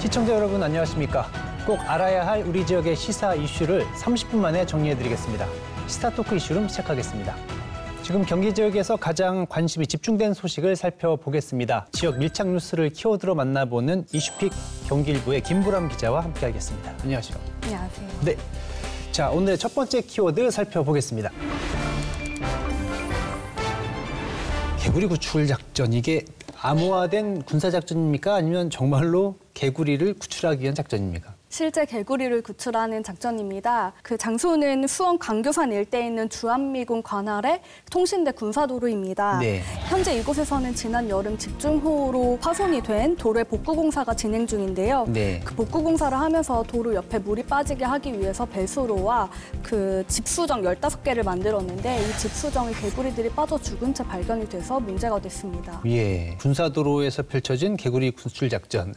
시청자 여러분 안녕하십니까? 꼭 알아야 할 우리 지역의 시사 이슈를 30분 만에 정리해드리겠습니다. 시사토크 이슈룸 시작하겠습니다. 지금 경기 지역에서 가장 관심이 집중된 소식을 살펴보겠습니다. 지역 밀착 뉴스를 키워드로 만나보는 이슈픽 경기일보의 김보람 기자와 함께하겠습니다. 안녕하세요. 안녕하세요. 네, 자 오늘의 첫 번째 키워드 살펴보겠습니다. 개구리 구출 작전, 이게 암호화된 군사작전입니까? 아니면 정말로 개구리를 구출하기 위한 작전입니까? 실제 개구리를 구출하는 작전입니다. 그 장소는 수원 광교산 일대에 있는 주한미군 관할의 통신대 군사도로입니다. 네. 현재 이곳에서는 지난 여름 집중호우로 파손이 된 도로의 복구공사가 진행 중인데요. 네. 그 복구공사를 하면서 도로 옆에 물이 빠지게 하기 위해서 배수로와 그 집수정 15개를 만들었는데 이 집수정에 개구리들이 빠져 죽은 채 발견이 돼서 문제가 됐습니다. 예, 군사도로에서 펼쳐진 개구리 구출 작전.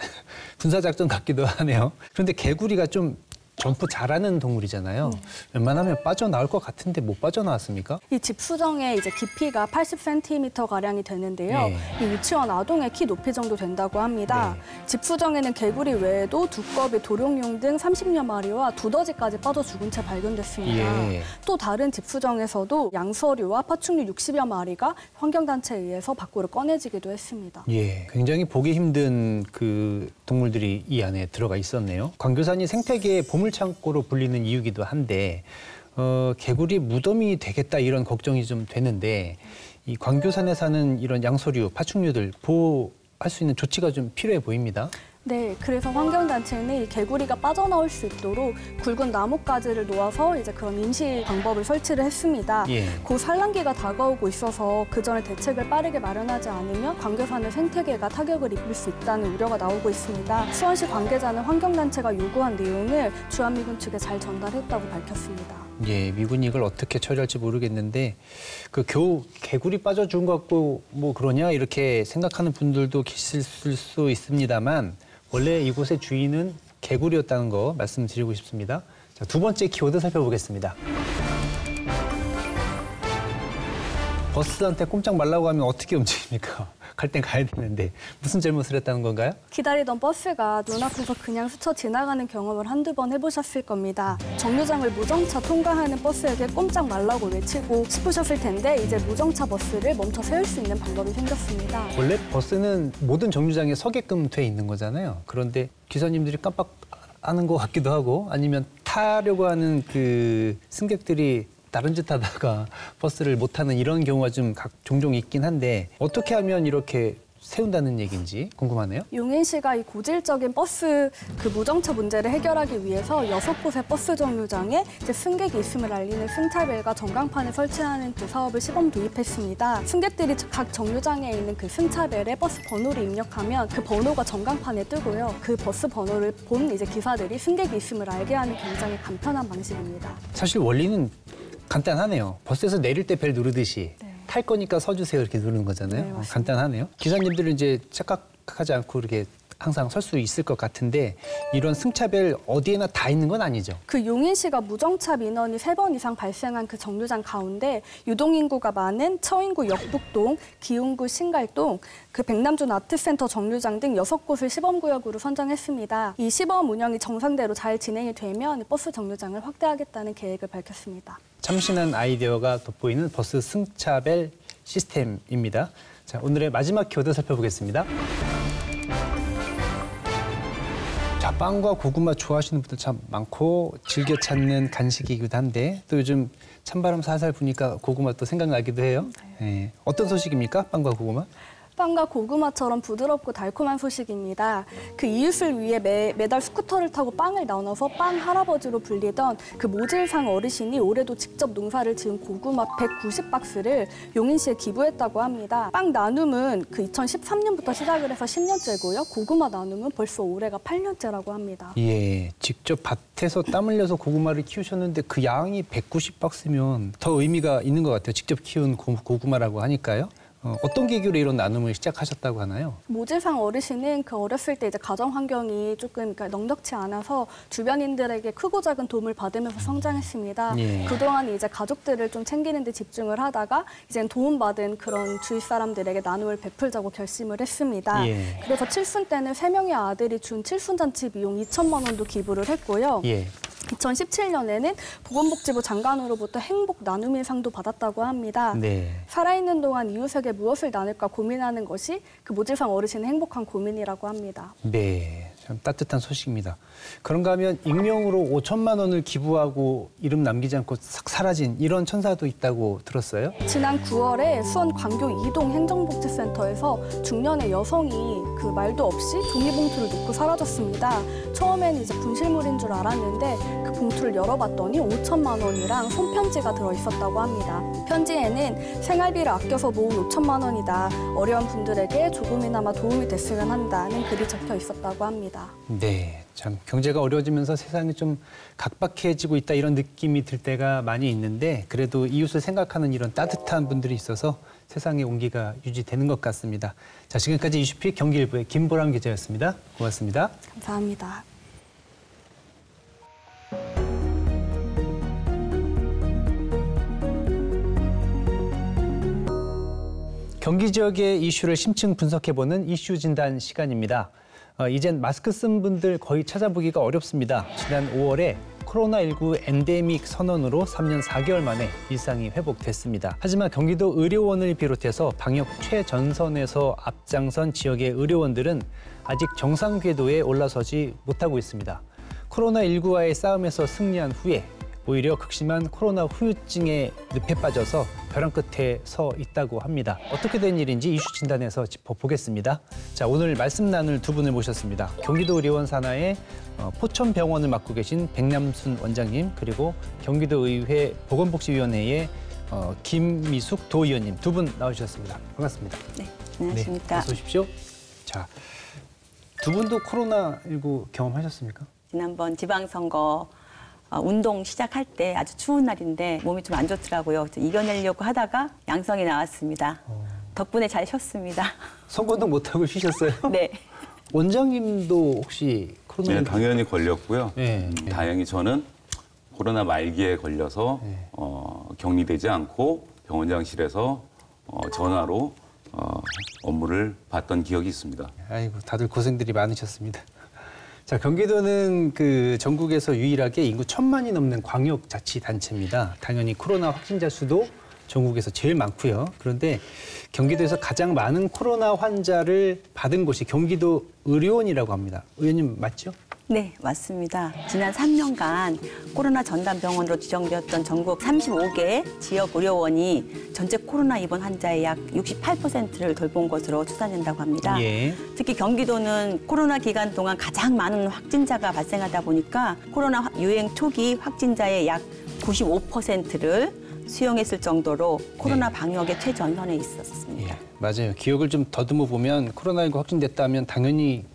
군사작전 같기도 하네요. 그런데 개구리가 좀 점프 잘하는 동물이잖아요. 웬만하면 빠져나올 것 같은데 못 빠져나왔습니까? 이 집수정의 이제 깊이가 80cm 가량이 되는데요. 네. 이 유치원 아동의 키 높이 정도 된다고 합니다. 네. 집수정에는 개구리 외에도 두꺼비, 도룡뇽 등 30여 마리와 두더지까지 빠져 죽은 채 발견됐습니다. 예. 또 다른 집수정에서도 양서류와 파충류 60여 마리가 환경단체에 의해서 밖으로 꺼내지기도 했습니다. 예, 굉장히 보기 힘든 그 동물들이 이 안에 들어가 있었네요. 광교산이 생태계의 보물창고로 불리는 이유기도 한데 개구리 무덤이 되겠다 이런 걱정이 좀 되는데 이 광교산에 사는 이런 양서류, 파충류들 보호할 수 있는 조치가 좀 필요해 보입니다. 네, 그래서 환경단체는 이 개구리가 빠져나올 수 있도록 굵은 나뭇가지를 놓아서 이제 그런 임시 방법을 설치를 했습니다. 예. 곧 산란기가 다가오고 있어서 그 전에 대책을 빠르게 마련하지 않으면 광교산의 생태계가 타격을 입을 수 있다는 우려가 나오고 있습니다. 수원시 관계자는 환경단체가 요구한 내용을 주한미군 측에 잘 전달했다고 밝혔습니다. 예, 미군이 이걸 어떻게 처리할지 모르겠는데 그 겨우 개구리 빠져 죽은 것 같고 뭐 그러냐 이렇게 생각하는 분들도 계실 수 있습니다만 원래 이곳의 주인은 개구리였다는 거 말씀드리고 싶습니다. 자, 두 번째 키워드 살펴보겠습니다. 버스한테 꼼짝 말라고 하면 어떻게 움직입니까? 갈 땐 가야 되는데 무슨 잘못을 했다는 건가요? 기다리던 버스가 눈앞에서 그냥 스쳐 지나가는 경험을 한두 번 해보셨을 겁니다. 정류장을 무정차 통과하는 버스에게 꼼짝 말라고 외치고 싶으셨을 텐데 이제 무정차 버스를 멈춰 세울 수 있는 방법이 생겼습니다. 원래 버스는 모든 정류장에 서게끔 돼 있는 거잖아요. 그런데 기사님들이 깜빡하는 것 같기도 하고 아니면 타려고 하는 그 승객들이 다른 짓 하다가 버스를 못 타는 이런 경우가 좀 종종 있긴 한데 어떻게 하면 이렇게 세운다는 얘기인지 궁금하네요. 용인시가 이 고질적인 버스 그 무정차 문제를 해결하기 위해서 6곳의 버스 정류장에 이제 승객이 있음을 알리는 승차벨과 전광판을 설치하는 그 사업을 시범 도입했습니다. 승객들이 각 정류장에 있는 그 승차벨에 버스 번호를 입력하면 그 번호가 전광판에 뜨고요. 그 버스 번호를 본 이제 기사들이 승객이 있음을 알게 하는 굉장히 간편한 방식입니다. 사실 원리는 간단하네요. 버스에서 내릴 때 벨 누르듯이 네. 탈 거니까 서주세요 이렇게 누르는 거잖아요. 네, 맞습니다. 간단하네요. 기사님들은 이제 착각하지 않고 이렇게 항상 설 수 있을 것 같은데 이런 승차벨 어디에나 다 있는 건 아니죠? 그 용인시가 무정차 민원이 3번 이상 발생한 그 정류장 가운데 유동인구가 많은 처인구 역북동, 기흥구 신갈동, 그 백남준 아트센터 정류장 등 6곳을 시범구역으로 선정했습니다. 이 시범 운영이 정상대로 잘 진행이 되면 버스 정류장을 확대하겠다는 계획을 밝혔습니다. 참신한 아이디어가 돋보이는 버스 승차벨 시스템입니다. 자, 오늘의 마지막 키워드 살펴보겠습니다. 자, 빵과 고구마 좋아하시는 분들 참 많고 즐겨 찾는 간식이기도 한데 또 요즘 찬바람 살살 부니까 고구마 또 생각나기도 해요. 네. 어떤 소식입니까? 빵과 고구마? 빵과 고구마처럼 부드럽고 달콤한 소식입니다. 그 이웃을 위해 매달 스쿠터를 타고 빵을 나눠서 빵 할아버지로 불리던 그 모질상 어르신이 올해도 직접 농사를 지은 고구마 190박스를 용인시에 기부했다고 합니다. 빵 나눔은 그 2013년부터 시작을 해서 10년째고요. 고구마 나눔은 벌써 올해가 8년째라고 합니다. 예, 직접 밭에서 땀 흘려서 고구마를 키우셨는데 그 양이 190박스면 더 의미가 있는 것 같아요. 직접 키운 고구마라고 하니까요. 어떤 계기로 이런 나눔을 시작하셨다고 하나요? 모질상 어르신은 그 어렸을 때 이제 가정 환경이 조금 그러니까 넉넉지 않아서 주변인들에게 크고 작은 도움을 받으면서 성장했습니다. 예. 그동안 이제 가족들을 좀 챙기는 데 집중을 하다가 이제 도움받은 그런 주위 사람들에게 나눔을 베풀자고 결심을 했습니다. 예. 그래서 칠순 때는 3명의 아들이 준 칠순잔치 비용 2천만 원도 기부를 했고요. 예. 2017년에는 보건복지부 장관으로부터 행복 나눔의 상도 받았다고 합니다. 네. 살아있는 동안 이웃에게 무엇을 나눌까 고민하는 것이 그 모질상 어르신의 행복한 고민이라고 합니다. 네, 참 따뜻한 소식입니다. 그런가 하면 익명으로 5천만 원을 기부하고 이름 남기지 않고 싹 사라진 이런 천사도 있다고 들었어요? 지난 9월에 수원 광교 이동 행정복지센터에서 중년의 여성이 그 말도 없이 종이봉투를 놓고 사라졌습니다. 처음엔 이제 분실물인 줄 알았는데 그 봉투를 열어봤더니 5천만 원이랑 손편지가 들어있었다고 합니다. 편지에는 생활비를 아껴서 모은 5천만 원이다. 어려운 분들에게 조금이나마 도움이 됐으면 한다는 글이 적혀 있었다고 합니다. 네, 참 경제가 어려워지면서 세상이 좀 각박해지고 있다 이런 느낌이 들 때가 많이 있는데 그래도 이웃을 생각하는 이런 따뜻한 분들이 있어서 세상의 온기가 유지되는 것 같습니다. 자, 지금까지 이슈픽 경기일보의 김보람 기자였습니다. 고맙습니다. 감사합니다. 경기 지역의 이슈를 심층 분석해보는 이슈 진단 시간입니다. 이젠 마스크 쓴 분들 거의 찾아보기가 어렵습니다. 지난 5월에 코로나19 엔데믹 선언으로 3년 4개월 만에 일상이 회복됐습니다. 하지만 경기도 의료원을 비롯해서 방역 최전선에서 앞장선 지역의 의료원들은 아직 정상 궤도에 올라서지 못하고 있습니다. 코로나19와의 싸움에서 승리한 후에 오히려 극심한 코로나 후유증에 늪에 빠져서 벼랑 끝에 서 있다고 합니다. 어떻게 된 일인지 이슈 진단에서 짚어보겠습니다. 자, 오늘 말씀 나눌 두 분을 모셨습니다. 경기도 의료원 산하의 포천병원을 맡고 계신 백남순 원장님, 그리고 경기도의회 보건복지위원회의 김미숙 도의원님 두 분 나오셨습니다. 반갑습니다. 네, 안녕하십니까. 어서 오십시오. 자, 두 분도 코로나19 경험하셨습니까? 지난번 지방선거 운동 시작할 때 아주 추운 날인데 몸이 좀 안 좋더라고요. 그래서 이겨내려고 하다가 양성이 나왔습니다. 덕분에 잘 쉬었습니다. 선거도 못하고 쉬셨어요? 네. 원장님도 혹시 코로나19? 네, 당연히 걸렸고요. 네. 다행히 저는 코로나 말기에 걸려서 격리되지 않고 병원장실에서 전화로 업무를 봤던 기억이 있습니다. 아이고, 다들 고생들이 많으셨습니다. 자, 경기도는 그 전국에서 유일하게 인구 1,000만이 넘는 광역자치단체입니다. 당연히 코로나 확진자 수도 전국에서 제일 많고요. 그런데 경기도에서 가장 많은 코로나 환자를 받은 곳이 경기도 의료원이라고 합니다. 의원님 맞죠? 네, 맞습니다. 지난 3년간 코로나 전담병원으로 지정되었던 전국 35개 지역 의료원이 전체 코로나 입원 환자의 약 68%를 돌본 것으로 추산된다고 합니다. 예. 특히 경기도는 코로나 기간 동안 가장 많은 확진자가 발생하다 보니까 코로나 유행 초기 확진자의 약 95%를 수용했을 정도로 코로나 방역의 최전선에 있었습니다. 예, 맞아요. 기억을 좀 더듬어 보면 코로나19 확진됐다면 당연히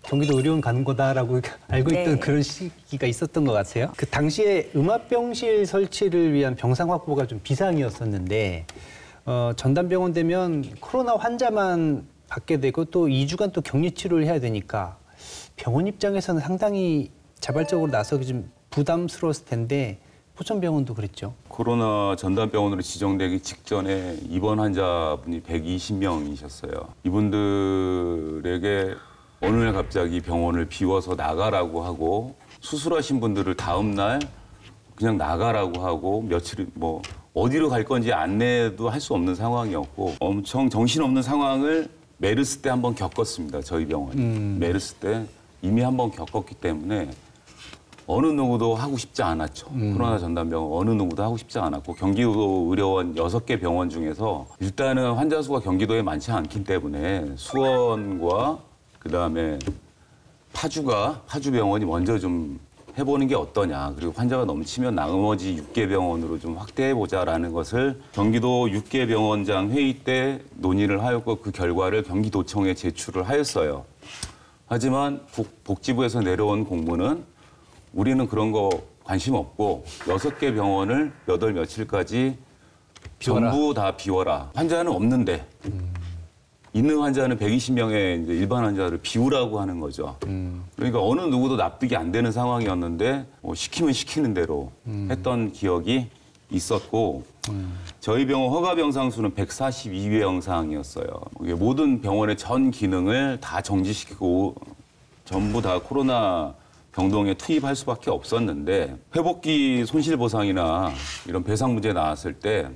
경기도 의료원 가는 거다라고 알고 있던 네. 그런 시기가 있었던 것 같아요. 그 당시에 음압병실 설치를 위한 병상 확보가 좀 비상이었었는데 전담병원 되면 코로나 환자만 받게 되고 또 2주간 또 격리 치료를 해야 되니까 병원 입장에서는 상당히 자발적으로 나서기 좀 부담스러웠을 텐데 포천병원도 그랬죠. 코로나 전담병원으로 지정되기 직전에 입원 환자분이 120명이셨어요. 이분들에게 어느 날 갑자기 병원을 비워서 나가라고 하고 수술하신 분들을 다음 날 그냥 나가라고 하고 며칠 어디로 갈 건지 안내도 할 수 없는 상황이었고 엄청 정신없는 상황을 메르스 때 한번 겪었습니다. 저희 병원이. 메르스 때 이미 한번 겪었기 때문에 어느 누구도 하고 싶지 않았죠. 코로나 전담병원 어느 누구도 하고 싶지 않았고 경기도 의료원 6개 병원 중에서 일단은 환자 수가 경기도에 많지 않기 때문에 수원과 그다음에 파주병원이 먼저 좀 해보는 게 어떠냐. 그리고 환자가 넘치면 나머지 6개 병원으로 좀 확대해보자라는 것을 경기도 6개 병원장 회의 때 논의를 하였고 그 결과를 경기도청에 제출을 하였어요. 하지만 복지부에서 내려온 공문은 우리는 그런 거 관심 없고 6개 병원을 몇 월 며칠까지 비워라. 전부 다 비워라. 환자는 없는데 있는 환자는 120명의 이제 일반 환자를 비우라고 하는 거죠. 그러니까 어느 누구도 납득이 안 되는 상황이었는데 시키면 시키는 대로 했던 기억이 있었고 저희 병원 허가 병상 수는 142회 영상이었어요. 모든 병원의 전 기능을 다 정지시키고 전부 다 코로나 병동에 투입할 수밖에 없었는데 회복기 손실보상이나 이런 배상 문제 나왔을 때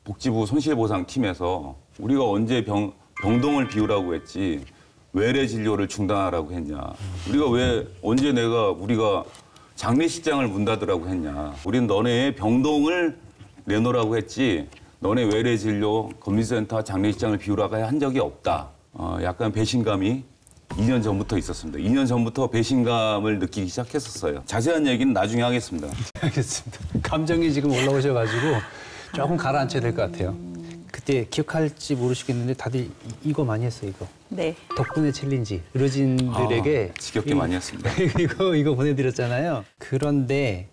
복지부 손실보상팀에서 우리가 언제 병동을 비우라고 했지 외래 진료를 중단하라고 했냐. 우리가 왜 언제 우리가 장례식장을 문 닫으라고 했냐. 우린 너네 병동을 내놓으라고 했지 너네 외래 진료, 검진센터, 장례식장을 비우라고 한 적이 없다. 약간 배신감이 2년 전부터 있었습니다. 2년 전부터 배신감을 느끼기 시작했었어요. 자세한 얘기는 나중에 하겠습니다. 알겠습니다. 감정이 지금 올라오셔가지고 조금 가라앉혀야 될 것 같아요. 그때 기억할지 모르시겠는데 다들 이거 많이 했어요, 이거. 네. 덕분에 챌린지. 의료진들에게 지겹게 많이 했습니다. 이거 보내드렸잖아요. 그런데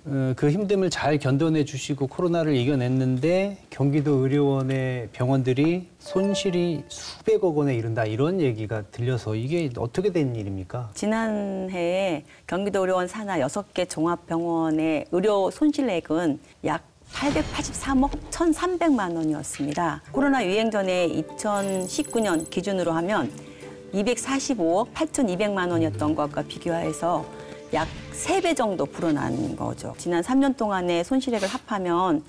그 힘듦을 잘 견뎌내 주시고 코로나를 이겨냈는데 경기도 의료원의 병원들이 손실이 수백억 원에 이른다 이런 얘기가 들려서 이게 어떻게 된 일입니까? 지난해에 경기도 의료원 산하 6개 종합병원의 의료 손실액은 약 883억 1,300만 원이었습니다. 코로나 유행 전에 2019년 기준으로 하면 245억 8,200만 원이었던 것과 비교해서 약 3배 정도 불어난 거죠. 지난 3년 동안의 손실액을 합하면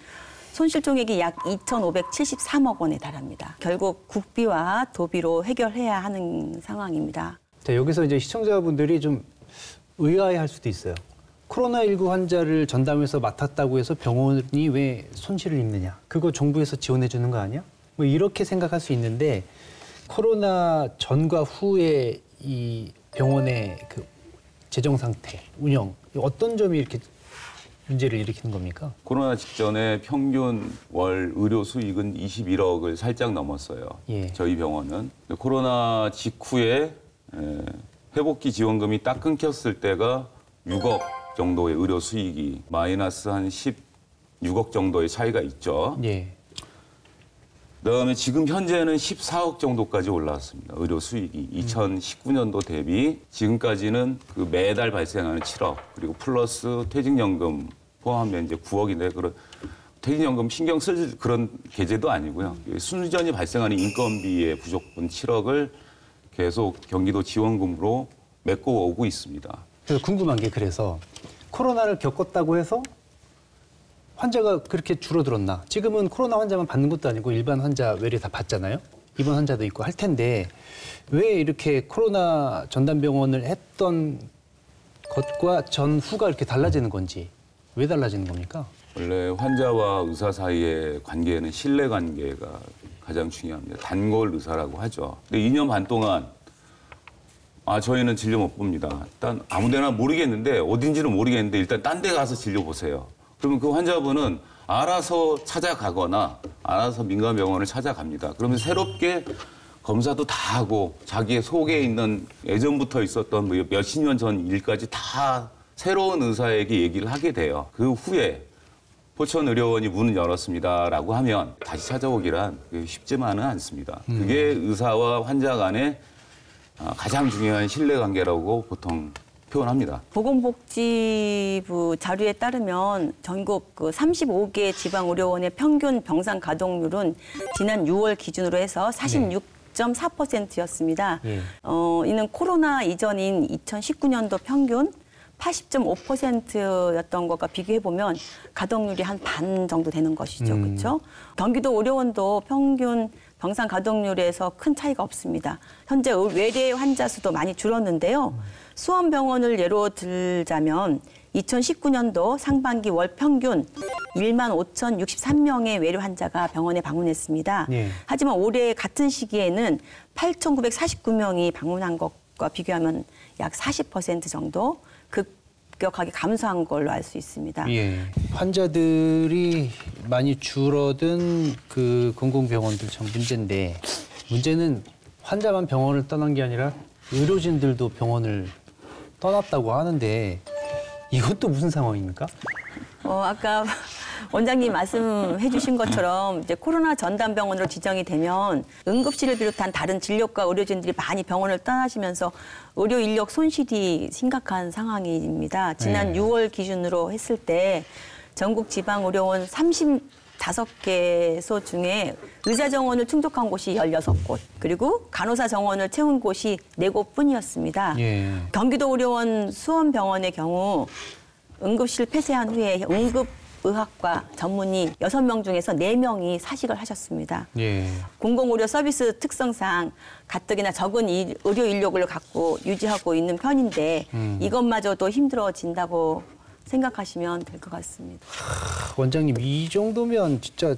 손실총액이 약 2,573억 원에 달합니다. 결국 국비와 도비로 해결해야 하는 상황입니다. 자, 여기서 이제 시청자분들이 좀 의아해할 수도 있어요. 코로나19 환자를 전담해서 맡았다고 해서 병원이 왜 손실을 입느냐? 그거 정부에서 지원해 주는 거 아니야? 뭐 이렇게 생각할 수 있는데 코로나 전과 후에 이 병원의 그 재정 상태, 운영 어떤 점이 이렇게 문제를 일으키는 겁니까? 코로나 직전에 평균 월 의료 수익은 21억을 살짝 넘었어요. 예. 저희 병원은. 코로나 직후에 회복기 지원금이 딱 끊겼을 때가 6억 정도의 의료 수익이 마이너스 한 16억 정도의 차이가 있죠. 예. 그다음에 지금 현재는 14억 정도까지 올라왔습니다. 의료 수익이 2019년도 대비 지금까지는 그 매달 발생하는 7억 그리고 플러스 퇴직연금 포함하면 이제 9억인데 그런 퇴직연금 신경 쓸 그런 계제도 아니고요. 순전히 발생하는 인건비의 부족분 7억을 계속 경기도 지원금으로 메꿔 오고 있습니다. 그래서 궁금한 게 그래서 코로나를 겪었다고 해서 환자가 그렇게 줄어들었나? 지금은 코로나 환자만 받는 것도 아니고 일반 환자 외래 다 받잖아요. 입원 환자도 있고 할 텐데 왜 이렇게 코로나 전담병원을 했던 것과 전후가 이렇게 달라지는 건지 왜 달라지는 겁니까? 원래 환자와 의사 사이의 관계는 신뢰 관계가 가장 중요합니다. 단골 의사라고 하죠. 근데 2년 반 동안 저희는 진료 못 봅니다. 일단 아무데나 모르겠는데 어딘지는 모르겠는데 일단 딴 데 가서 진료 보세요. 그러면 그 환자분은 알아서 찾아가거나 알아서 민간병원을 찾아갑니다. 그러면 새롭게 검사도 다 하고 자기의 속에 있는 예전부터 있었던 몇십 년 전 일까지 다 새로운 의사에게 얘기를 하게 돼요. 그 후에 포천의료원이 문을 열었습니다라고 하면 다시 찾아오기란 쉽지만은 않습니다. 그게 의사와 환자 간의 가장 중요한 신뢰관계라고 보통 표현합니다. 보건복지부 자료에 따르면 전국 그 35개 지방의료원의 평균 병상 가동률은 지난 6월 기준으로 해서 46.4%였습니다. 이는 코로나 이전인 2019년도 평균 80.5%였던 것과 비교해보면 가동률이 한 반 정도 되는 것이죠. 그렇죠? 경기도 의료원도 평균 병상 가동률에서 큰 차이가 없습니다. 현재 외래 환자 수도 많이 줄었는데요. 수원병원을 예로 들자면 2019년도 상반기 월 평균 15,063명의 외래 환자가 병원에 방문했습니다. 네. 하지만 올해 같은 시기에는 8,949명이 방문한 것과 비교하면 약 40% 정도 급격하게 감소한 걸로 알 수 있습니다. 예. 환자들이 많이 줄어든 그 공공병원들 참 문제인데 문제는 환자만 병원을 떠난 게 아니라 의료진들도 병원을 떠났다고 하는데 이것도 무슨 상황입니까? 아까 원장님 말씀해 주신 것처럼 이제 코로나 전담병원으로 지정이 되면 응급실을 비롯한 다른 진료과 의료진들이 많이 병원을 떠나시면서 의료 인력 손실이 심각한 상황입니다. 지난 6월 기준으로 했을 때 전국 지방의료원 35개소 중에 의사 정원을 충족한 곳이 16곳, 그리고 간호사 정원을 채운 곳이 4곳뿐이었습니다. 예. 경기도 의료원 수원병원의 경우 응급실 폐쇄한 후에 응급의학과 전문의 6명 중에서 4명이 사직을 하셨습니다. 예. 공공의료 서비스 특성상 가뜩이나 적은 의료 인력을 갖고 유지하고 있는 편인데 이것마저도 힘들어진다고 생각하시면 될 것 같습니다. 원장님, 이 정도면 진짜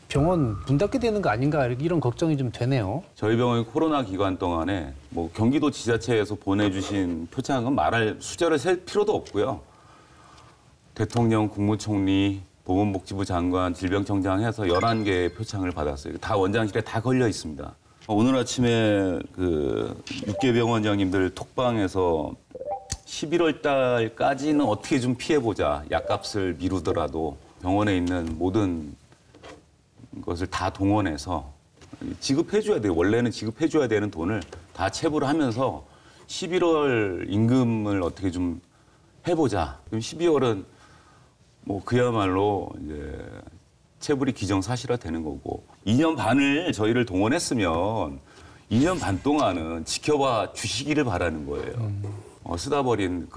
병원 문 닫게 되는 거 아닌가 이런 걱정이 좀 되네요. 저희 병원이 코로나 기간 동안에 뭐 경기도 지자체에서 보내주신 표창은 말할 숫자를 셀 필요도 없고요. 대통령, 국무총리, 보건복지부 장관, 질병청장 해서 11개의 표창을 받았어요. 다 원장실에 다 걸려 있습니다. 오늘 아침에 그 육계병원장님들 톡방에서 11월 달까지는 어떻게 좀 피해보자. 약값을 미루더라도 병원에 있는 모든 것을 다 동원해서 지급해줘야 돼요. 원래는 지급해줘야 되는 돈을 다 체불을 하면서 11월 임금을 어떻게 좀 해보자. 그럼 12월은 뭐 그야말로 이제 체불이 기정사실화 되는 거고 2년 반을 저희를 동원했으면 2년 반 동안은 지켜봐 주시기를 바라는 거예요. 쓰다 버린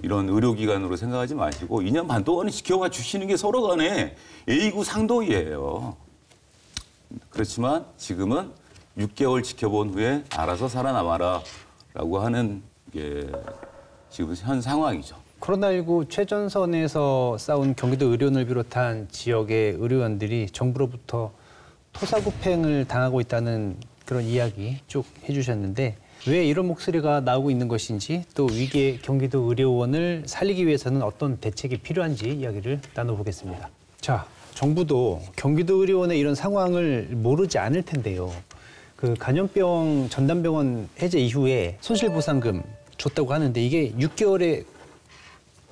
이런 의료기관으로 생각하지 마시고 2년 반 동안은 지켜봐 주시는 게 서로 간에 A구 상도이예요. 그렇지만 지금은 6개월 지켜본 후에 알아서 살아남아라라고 하는 게 지금 현 상황이죠. 코로나19 최전선에서 싸운 경기도 의료원을 비롯한 지역의 의료원들이 정부로부터 토사구팽을 당하고 있다는 그런 이야기 쭉 해주셨는데 왜 이런 목소리가 나오고 있는 것인지 또 위기의 경기도 의료원을 살리기 위해서는 어떤 대책이 필요한지 이야기를 나눠보겠습니다. 자, 정부도 경기도 의료원의 이런 상황을 모르지 않을 텐데요. 그 간염병 전담병원 해제 이후에 손실보상금 줬다고 하는데 이게 6개월에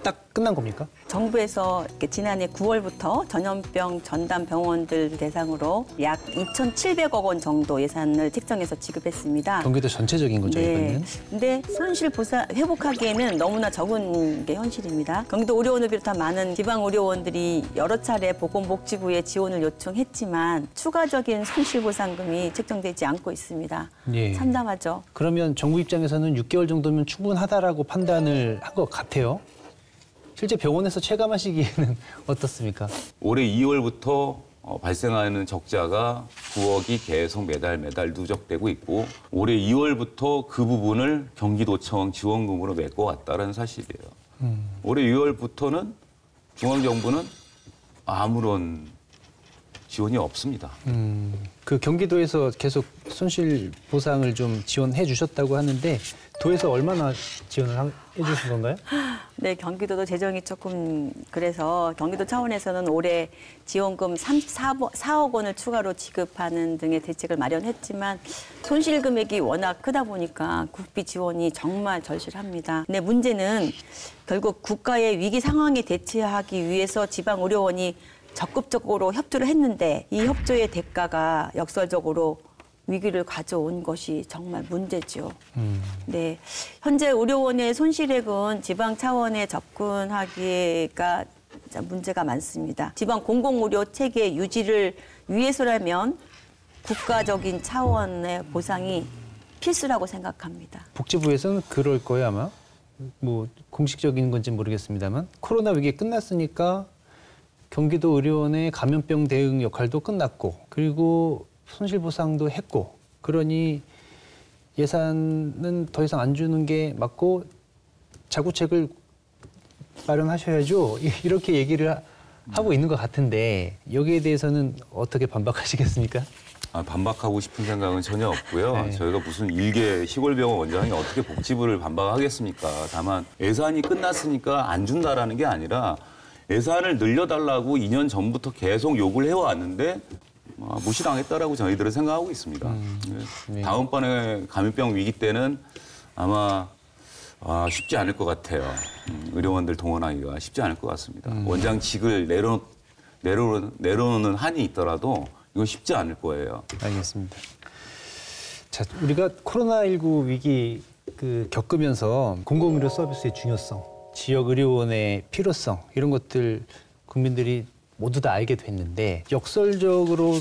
딱 끝난 겁니까? 정부에서 지난해 9월부터 전염병 전담 병원들 대상으로 약 2,700억 원 정도 예산을 책정해서 지급했습니다. 경기도 전체적인 거죠, 이거는? 근데 손실 회복하기에는 너무나 적은 게 현실입니다. 경기도 의료원을 비롯한 많은 지방 의료원들이 여러 차례 보건복지부에 지원을 요청했지만 추가적인 손실보상금이 책정되지 않고 있습니다. 예. 참담하죠. 그러면 정부 입장에서는 6개월 정도면 충분하다라고 판단을 한 것 같아요. 실제 병원에서 체감하시기에는 어떻습니까? 올해 2월부터 발생하는 적자가 9억이 계속 매달 누적되고 있고 올해 2월부터 그 부분을 경기도청 지원금으로 메꿔왔다는 사실이에요. 올해 2월부터는 중앙정부는 아무런 지원이 없습니다. 그 경기도에서 계속 손실 보상을 좀 지원해 주셨다고 하는데 도에서 얼마나 지원을 해 주신 건가요? 네, 경기도도 재정이 조금 그래서 경기도 차원에서는 올해 지원금 4억 원을 추가로 지급하는 등의 대책을 마련했지만 손실 금액이 워낙 크다 보니까 국비 지원이 정말 절실합니다. 근데 문제는 결국 국가의 위기 상황에 대처하기 위해서 지방 의료원이 적극적으로 협조를 했는데 이 협조의 대가가 역설적으로 위기를 가져온 것이 정말 문제죠. 네, 현재 의료원의 손실액은 지방 차원에 접근하기가 문제가 많습니다. 지방 공공의료 체계 유지를 위해서라면 국가적인 차원의 보상이 필수라고 생각합니다. 복지부에서는 그럴 거예요, 아마. 뭐 공식적인 건지 모르겠습니다만 코로나 위기 끝났으니까 경기도 의료원의 감염병 대응 역할도 끝났고 그리고 손실보상도 했고 그러니 예산은 더 이상 안 주는 게 맞고 자구책을 마련하셔야죠. 이렇게 얘기를 하고 있는 것 같은데 여기에 대해서는 어떻게 반박하시겠습니까? 반박하고 싶은 생각은 전혀 없고요. 네. 저희가 무슨 일개 시골병원 원장이 어떻게 복지부를 반박하겠습니까? 다만 예산이 끝났으니까 안 준다라는 게 아니라 예산을 늘려달라고 2년 전부터 계속 요구를 해왔는데 무시당했다라고 저희들은 생각하고 있습니다. 네. 다음번에 감염병 위기 때는 아마 쉽지 않을 것 같아요. 의료원들 동원하기가 쉽지 않을 것 같습니다. 원장직을 내려놓는 한이 있더라도 이건 쉽지 않을 거예요. 알겠습니다. 자, 우리가 코로나19 위기 겪으면서 공공의료 서비스의 중요성, 지역 의료원의 필요성 이런 것들 국민들이 모두 다 알게 됐는데 역설적으로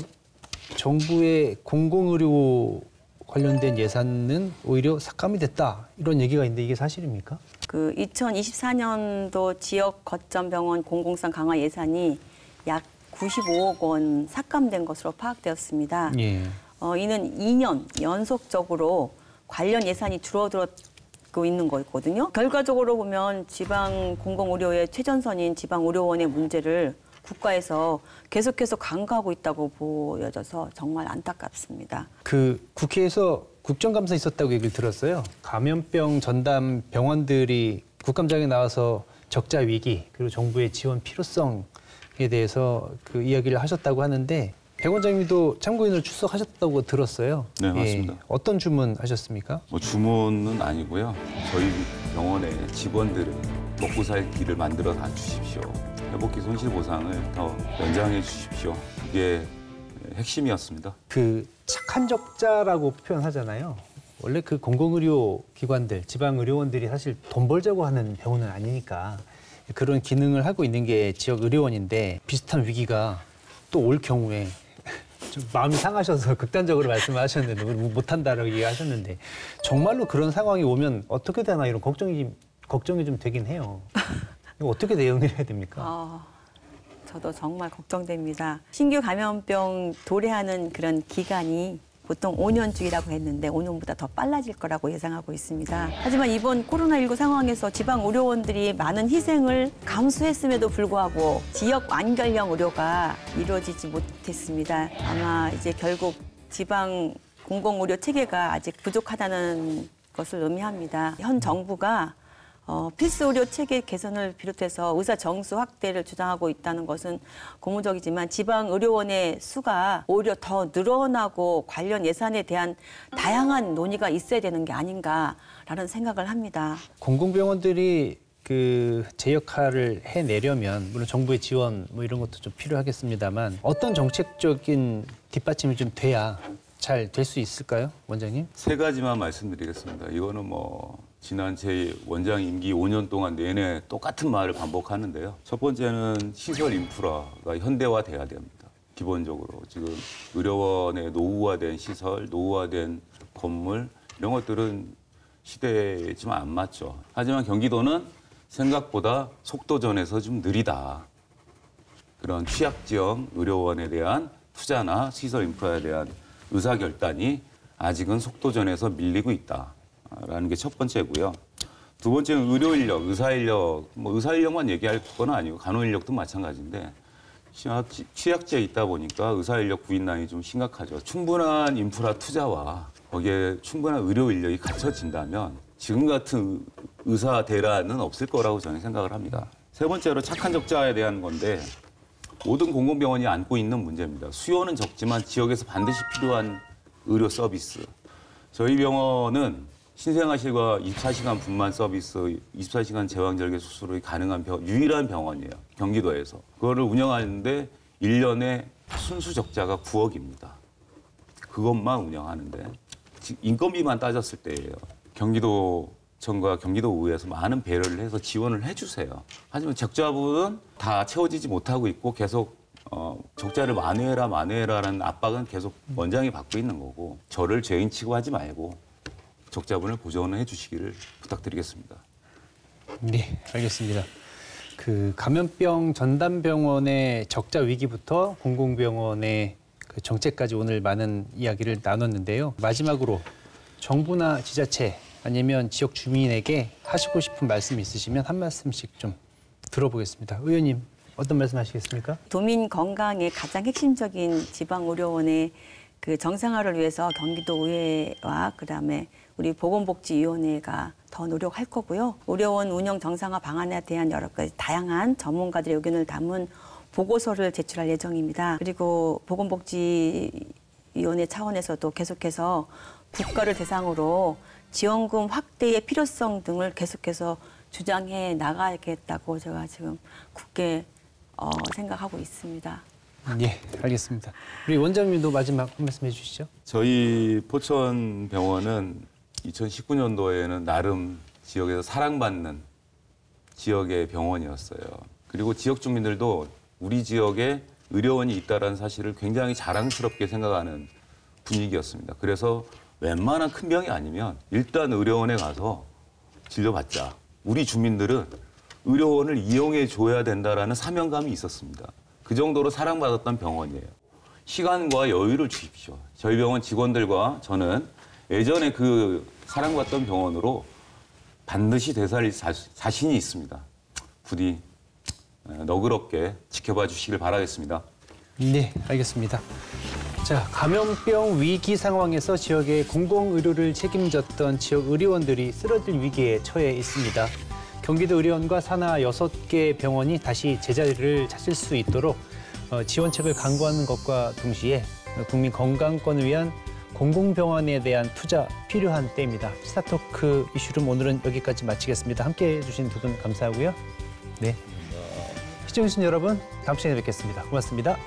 정부의 공공의료 관련된 예산은 오히려 삭감이 됐다 이런 얘기가 있는데 이게 사실입니까? 2024년도 지역 거점 병원 공공성 강화 예산이 약 95억 원 삭감된 것으로 파악되었습니다. 예. 이는 2년 연속적으로 관련 예산이 줄어들고 있는 거거든요. 결과적으로 보면 지방 공공의료의 최전선인 지방의료원의 문제를 국가에서 계속해서 강구하고 있다고 보여져서 정말 안타깝습니다. 국회에서 국정감사 있었다고 얘기를 들었어요. 감염병 전담 병원들이 국감장에 나와서 적자 위기 그리고 정부의 지원 필요성에 대해서 이야기를 하셨다고 하는데 백 원장님도 참고인으로 출석하셨다고 들었어요. 네, 맞습니다. 어떤 주문하셨습니까? 주문은 아니고요. 저희 병원의 직원들을 먹고 살 길을 만들어 다 주십시오. 회복기 손실 보상을 더 연장해 주십시오. 그게 핵심이었습니다. 착한 적자라고 표현하잖아요. 원래 공공의료 기관들, 지방의료원들이 사실 돈 벌자고 하는 병원은 아니니까 그런 기능을 하고 있는 게 지역 의료원인데 비슷한 위기가 또 올 경우에 좀 마음이 상하셔서 극단적으로 말씀하셨는데 못한다라고 얘기하셨는데 정말로 그런 상황이 오면 어떻게 되나 이런 걱정이 좀 되긴 해요. 이거 어떻게 대응을 해야 됩니까? 저도 정말 걱정됩니다. 신규 감염병 도래하는 그런 기간이 보통 5년주기라고 했는데 5년보다 더 빨라질 거라고 예상하고 있습니다. 하지만 이번 코로나19 상황에서 지방 의료원들이 많은 희생을 감수했음에도 불구하고 지역 완결형 의료가 이루어지지 못했습니다. 아마 이제 결국 지방 공공의료 체계가 아직 부족하다는 것을 의미합니다. 현 정부가 필수 의료 체계 개선을 비롯해서 의사 정수 확대를 주장하고 있다는 것은 고무적이지만 지방 의료원의 수가 오히려 더 늘어나고 관련 예산에 대한 다양한 논의가 있어야 되는 게 아닌가라는 생각을 합니다. 공공병원들이 제 역할을 해내려면 물론 정부의 지원 이런 것도 좀 필요하겠습니다만 어떤 정책적인 뒷받침이 좀 돼야 잘 될 수 있을까요, 원장님? 3가지만 말씀드리겠습니다. 이거는 지난 제 원장 임기 5년 동안 내내 똑같은 말을 반복하는데요. 첫 번째는 시설 인프라가 현대화돼야 됩니다. 기본적으로 지금 의료원의 노후화된 시설, 노후화된 건물 이런 것들은 시대에 좀 안 맞죠. 하지만 경기도는 생각보다 속도전에서 좀 느리다. 그런 취약지역 의료원에 대한 투자나 시설 인프라에 대한 의사결단이 아직은 속도전에서 밀리고 있다라는 게 첫 번째고요. 두 번째는 의료인력, 의사인력, 의사인력만 얘기할 건 아니고 간호인력도 마찬가지인데 취약지에 있다 보니까 의사인력 부인난이 좀 심각하죠. 충분한 인프라 투자와 거기에 충분한 의료인력이 갖춰진다면 지금 같은 의사 대란은 없을 거라고 저는 생각을 합니다. 세 번째로 착한 적자에 대한 건데 모든 공공병원이 안고 있는 문제입니다. 수요는 적지만 지역에서 반드시 필요한 의료 서비스. 저희 병원은 신생아실과 24시간 분만 서비스, 24시간 제왕절개 수술이 가능한 유일한 병원이에요. 경기도에서. 그거를 운영하는데 1년에 순수 적자가 9억입니다. 그것만 운영하는데 인건비만 따졌을 때예요. 경기도청과 경기도의회에서 많은 배려를 해서 지원을 해주세요. 하지만 적자분은 다 채워지지 못하고 있고 계속 적자를 만회해라라는 압박은 계속 원장이 받고 있는 거고 저를 죄인치고 하지 말고 적자분을 보전을 해주시기를 부탁드리겠습니다. 네, 알겠습니다. 감염병 전담병원의 적자 위기부터 공공병원의 정책까지 오늘 많은 이야기를 나눴는데요. 마지막으로 정부나 지자체 아니면 지역 주민에게 하시고 싶은 말씀 있으시면 한 말씀씩 좀 들어보겠습니다. 의원님 어떤 말씀 하시겠습니까? 도민 건강의 가장 핵심적인 지방의료원의 정상화를 위해서 경기도의회와 그다음에 우리 보건복지위원회가 더 노력할 거고요. 의료원 운영 정상화 방안에 대한 여러 가지 다양한 전문가들의 의견을 담은 보고서를 제출할 예정입니다. 그리고 보건복지위원회는 위원회 차원에서도 계속해서 국가를 대상으로 지원금 확대의 필요성 등을 계속해서 주장해 나가야겠다고 제가 지금 굳게 생각하고 있습니다. 예, 알겠습니다. 우리 원장님도 마지막 한 말씀 해주시죠. 저희 포천병원은 2019년도에는 나름 지역에서 사랑받는 지역의 병원이었어요. 그리고 지역 주민들도 우리 지역에 의료원이 있다는 사실을 굉장히 자랑스럽게 생각하는 분위기였습니다. 그래서 웬만한 큰 병이 아니면 일단 의료원에 가서 진료받자. 우리 주민들은 의료원을 이용해 줘야 된다라는 사명감이 있었습니다. 그 정도로 사랑받았던 병원이에요. 시간과 여유를 주십시오. 저희 병원 직원들과 저는 예전에 그 사랑받던 병원으로 반드시 되살릴 자신이 있습니다. 부디 너그럽게 지켜봐 주시길 바라겠습니다. 네, 알겠습니다. 자, 감염병 위기 상황에서 지역의 공공의료를 책임졌던 지역 의료원들이 쓰러질 위기에 처해 있습니다. 경기도 의료원과 산하 6개 병원이 다시 제자리를 찾을 수 있도록 지원책을 강구하는 것과 동시에 국민 건강권을 위한 공공병원에 대한 투자 필요한 때입니다. 시사토크 이슈룸 오늘은 여기까지 마치겠습니다. 함께해 주신 두 분 감사하고요. 네, 시청해주신 여러분 다음 시간에 뵙겠습니다. 고맙습니다.